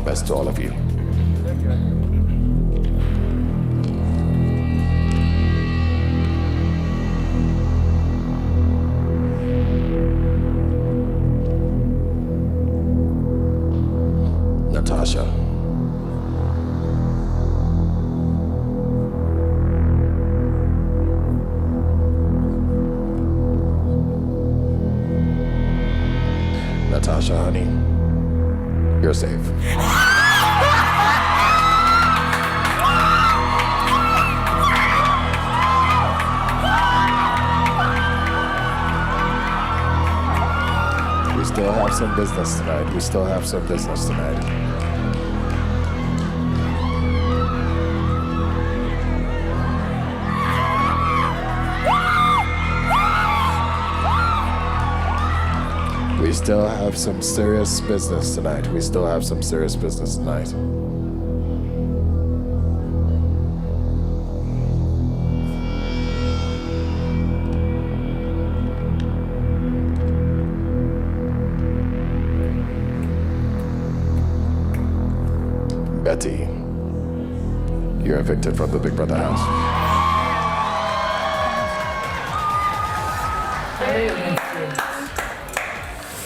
the best to all of you. Natasha. Natasha, honey, you're safe. We still have some business tonight. We still have some business tonight. We still have some serious business tonight. We still have some serious business tonight. Betty, you're evicted from the Big Brother house.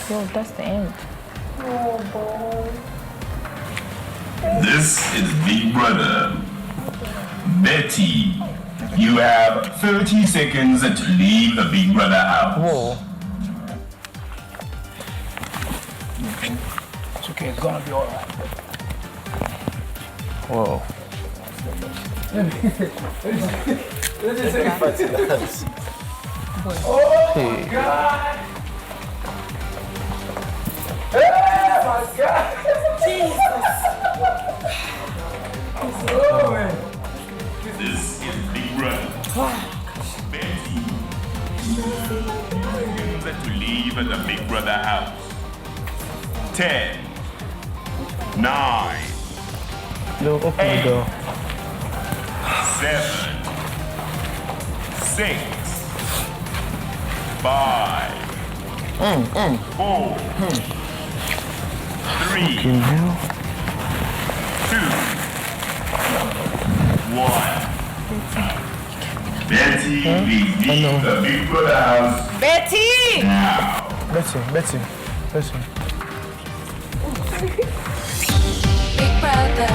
Yo, that's the end. Oh, boy. This is Big Brother. Betty, you have 30 seconds to leave the Big Brother house. Whoa. It's okay, it's gonna be alright. Whoa. Oh my God! Oh my God! Jesus! This is Big Brother. Betty, you to leave the Big Brother house. 10, 9, No, open the door. 7, 6, 5, 4, 3, 2, 1. Betty, leave the Big Brother house Betty! now. Betty. Big brother,